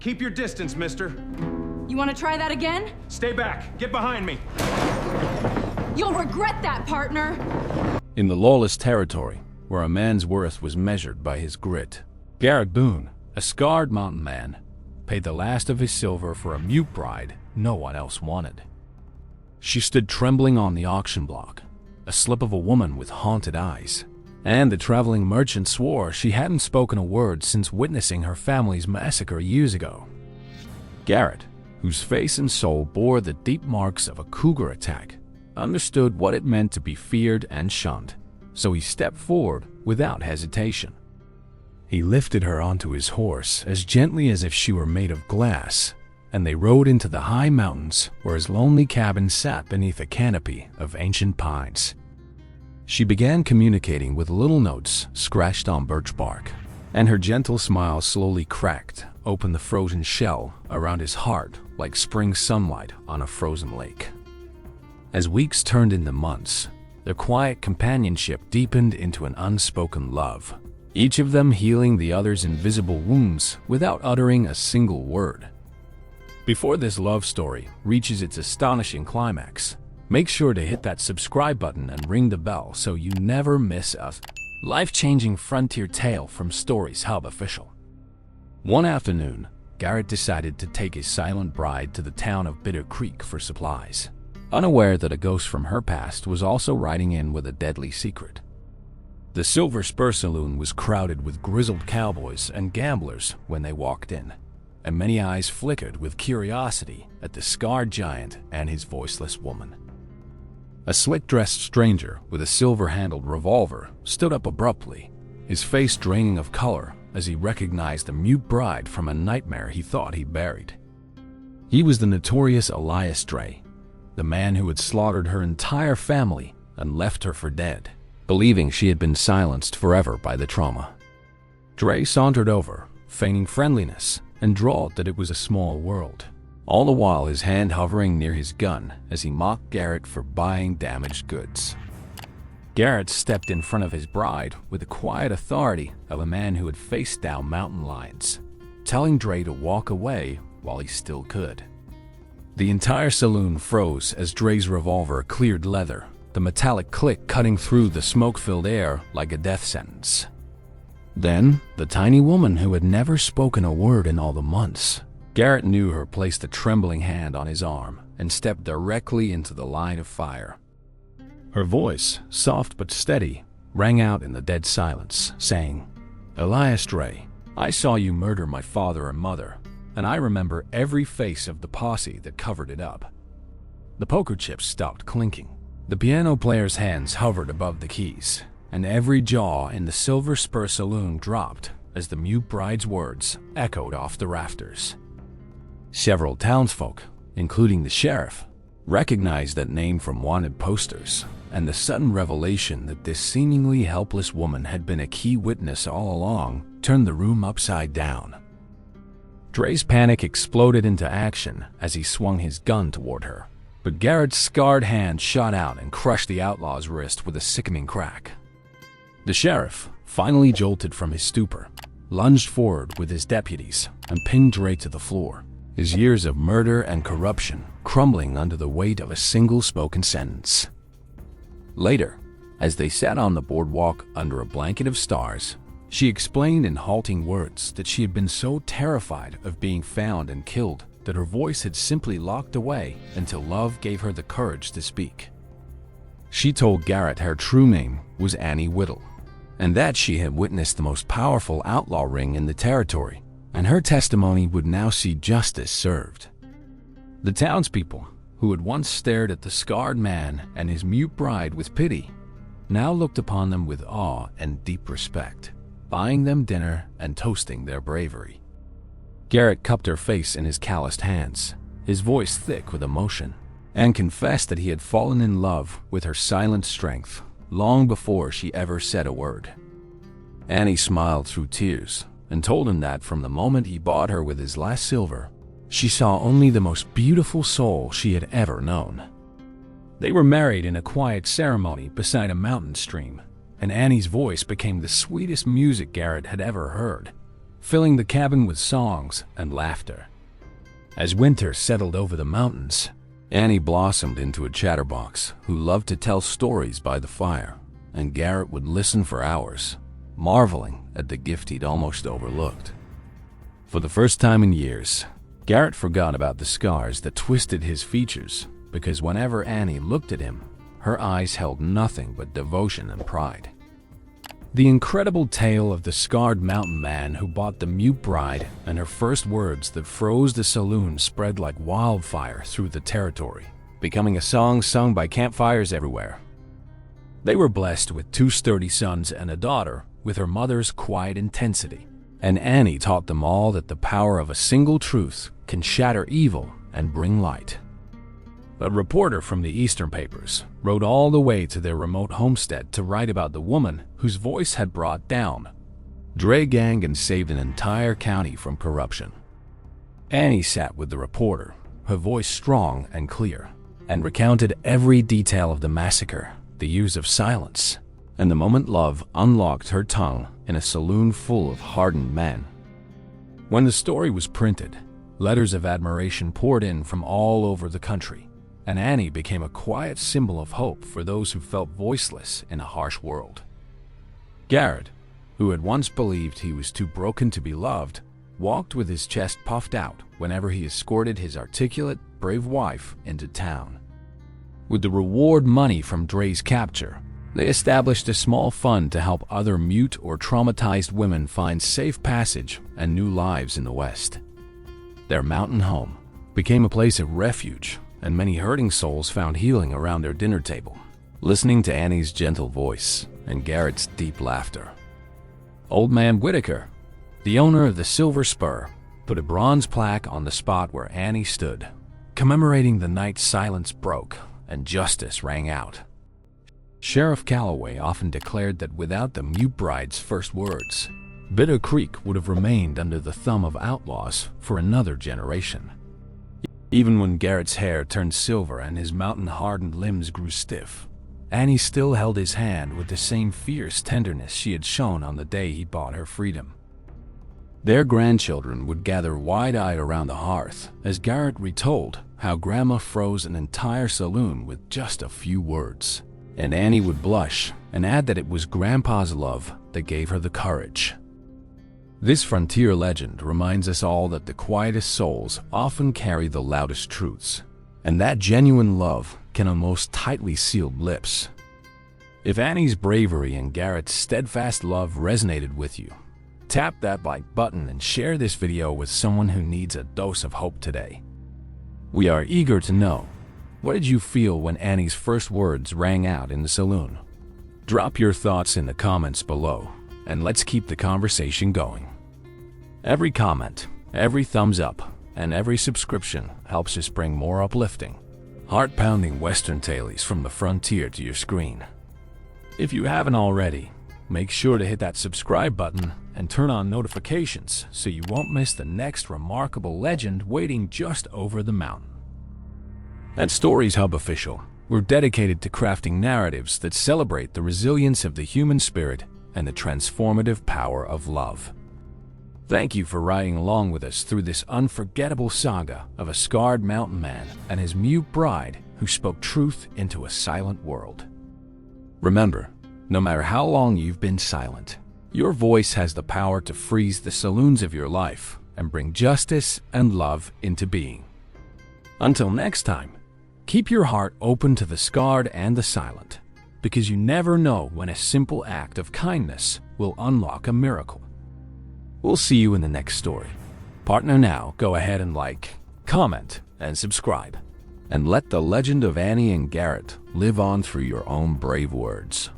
Keep your distance, mister. You want to try that again? Stay back. Get behind me. You'll regret that, partner! In the lawless territory, where a man's worth was measured by his grit, Garrett Boone, a scarred mountain man, paid the last of his silver for a mute bride no one else wanted. She stood trembling on the auction block, a slip of a woman with haunted eyes, and the traveling merchant swore she hadn't spoken a word since witnessing her family's massacre years ago. Garrett, whose face and soul bore the deep marks of a cougar attack, understood what it meant to be feared and shunned, so he stepped forward without hesitation. He lifted her onto his horse as gently as if she were made of glass, and they rode into the high mountains where his lonely cabin sat beneath a canopy of ancient pines. She began communicating with little notes scratched on birch bark, and her gentle smile slowly cracked open the frozen shell around his heart like spring sunlight on a frozen lake. As weeks turned into months, their quiet companionship deepened into an unspoken love, each of them healing the other's invisible wounds without uttering a single word. Before this love story reaches its astonishing climax, make sure to hit that subscribe button and ring the bell so you never miss a life-changing frontier tale from Stories Hub Official. One afternoon, Garrett decided to take his silent bride to the town of Bitter Creek for supplies, unaware that a ghost from her past was also riding in with a deadly secret. The Silver Spur Saloon was crowded with grizzled cowboys and gamblers when they walked in, and many eyes flickered with curiosity at the scarred giant and his voiceless woman. A slick-dressed stranger with a silver-handled revolver stood up abruptly, his face draining of color as he recognized the mute bride from a nightmare he thought he buried. He was the notorious Elias Dre, the man who had slaughtered her entire family and left her for dead, believing she had been silenced forever by the trauma. Dre sauntered over, feigning friendliness, and drawled that it was a small world, all the while his hand hovering near his gun as he mocked Garrett for buying damaged goods. Garrett stepped in front of his bride with the quiet authority of a man who had faced down mountain lions, telling Dre to walk away while he still could. The entire saloon froze as Dre's revolver cleared leather, the metallic click cutting through the smoke-filled air like a death sentence. Then, the tiny woman who had never spoken a word in all the months, Garrett knew her, placed a trembling hand on his arm and stepped directly into the line of fire. Her voice, soft but steady, rang out in the dead silence, saying, "Elias Dre, I saw you murder my father and mother, and I remember every face of the posse that covered it up." The poker chips stopped clinking. The piano player's hands hovered above the keys, and every jaw in the Silver Spur Saloon dropped as the mute bride's words echoed off the rafters. Several townsfolk, including the sheriff, recognized that name from wanted posters, and the sudden revelation that this seemingly helpless woman had been a key witness all along turned the room upside down. Dre's panic exploded into action as he swung his gun toward her, but Garrett's scarred hand shot out and crushed the outlaw's wrist with a sickening crack. The sheriff, finally jolted from his stupor, lunged forward with his deputies and pinned Dre to the floor, his years of murder and corruption crumbling under the weight of a single spoken sentence. Later, as they sat on the boardwalk under a blanket of stars, she explained in halting words that she had been so terrified of being found and killed that her voice had simply locked away until love gave her the courage to speak. She told Garrett her true name was Annie Whittle, and that she had witnessed the most powerful outlaw ring in the territory, and her testimony would now see justice served. The townspeople, who had once stared at the scarred man and his mute bride with pity, now looked upon them with awe and deep respect, buying them dinner and toasting their bravery. Garrett cupped her face in his calloused hands, his voice thick with emotion, and confessed that he had fallen in love with her silent strength long before she ever said a word. Annie smiled through tears and told him that from the moment he bought her with his last silver, she saw only the most beautiful soul she had ever known. They were married in a quiet ceremony beside a mountain stream, and Annie's voice became the sweetest music Garrett had ever heard, filling the cabin with songs and laughter. As winter settled over the mountains, Annie blossomed into a chatterbox who loved to tell stories by the fire, and Garrett would listen for hours, marveling at the gift he'd almost overlooked. For the first time in years, Garrett forgot about the scars that twisted his features, because whenever Annie looked at him, her eyes held nothing but devotion and pride. The incredible tale of the scarred mountain man who bought the mute bride and her first words that froze the saloon spread like wildfire through the territory, becoming a song sung by campfires everywhere. They were blessed with 2 sturdy sons and a daughter with her mother's quiet intensity, and Annie taught them all that the power of a single truth can shatter evil and bring light. A reporter from the Eastern papers rode all the way to their remote homestead to write about the woman whose voice had brought down Dre gang and saved an entire county from corruption. Annie sat with the reporter, her voice strong and clear, and recounted every detail of the massacre, the use of silence, and the moment love unlocked her tongue in a saloon full of hardened men. When the story was printed, letters of admiration poured in from all over the country, and Annie became a quiet symbol of hope for those who felt voiceless in a harsh world. Garrett, who had once believed he was too broken to be loved, walked with his chest puffed out whenever he escorted his articulate, brave wife into town. With the reward money from Dre's capture, they established a small fund to help other mute or traumatized women find safe passage and new lives in the West. Their mountain home became a place of refuge, and many hurting souls found healing around their dinner table, listening to Annie's gentle voice and Garrett's deep laughter. Old Man Whitaker, the owner of the Silver Spur, put a bronze plaque on the spot where Annie stood, commemorating the night silence broke and justice rang out. Sheriff Calloway often declared that without the mute bride's first words, Bitter Creek would have remained under the thumb of outlaws for another generation. Even when Garrett's hair turned silver and his mountain-hardened limbs grew stiff, Annie still held his hand with the same fierce tenderness she had shown on the day he bought her freedom. Their grandchildren would gather wide-eyed around the hearth as Garrett retold how Grandma froze an entire saloon with just a few words, and Annie would blush and add that it was Grandpa's love that gave her the courage. This frontier legend reminds us all that the quietest souls often carry the loudest truths, and that genuine love can unloose tightly sealed lips. If Annie's bravery and Garrett's steadfast love resonated with you, tap that like button and share this video with someone who needs a dose of hope today. We are eager to know, what did you feel when Annie's first words rang out in the saloon? Drop your thoughts in the comments below, and let's keep the conversation going. Every comment, every thumbs up, and every subscription helps us bring more uplifting, heart-pounding Western tales from the frontier to your screen. If you haven't already, make sure to hit that subscribe button and turn on notifications so you won't miss the next remarkable legend waiting just over the mountain. At Stories Hub Official, we're dedicated to crafting narratives that celebrate the resilience of the human spirit and the transformative power of love. Thank you for riding along with us through this unforgettable saga of a scarred mountain man and his mute bride who spoke truth into a silent world. Remember, no matter how long you've been silent, your voice has the power to freeze the saloons of your life and bring justice and love into being. Until next time, keep your heart open to the scarred and the silent, because you never know when a simple act of kindness will unlock a miracle. We'll see you in the next story. Partner now, go ahead and like, comment, and subscribe. And let the legend of Annie and Garrett live on through your own brave words.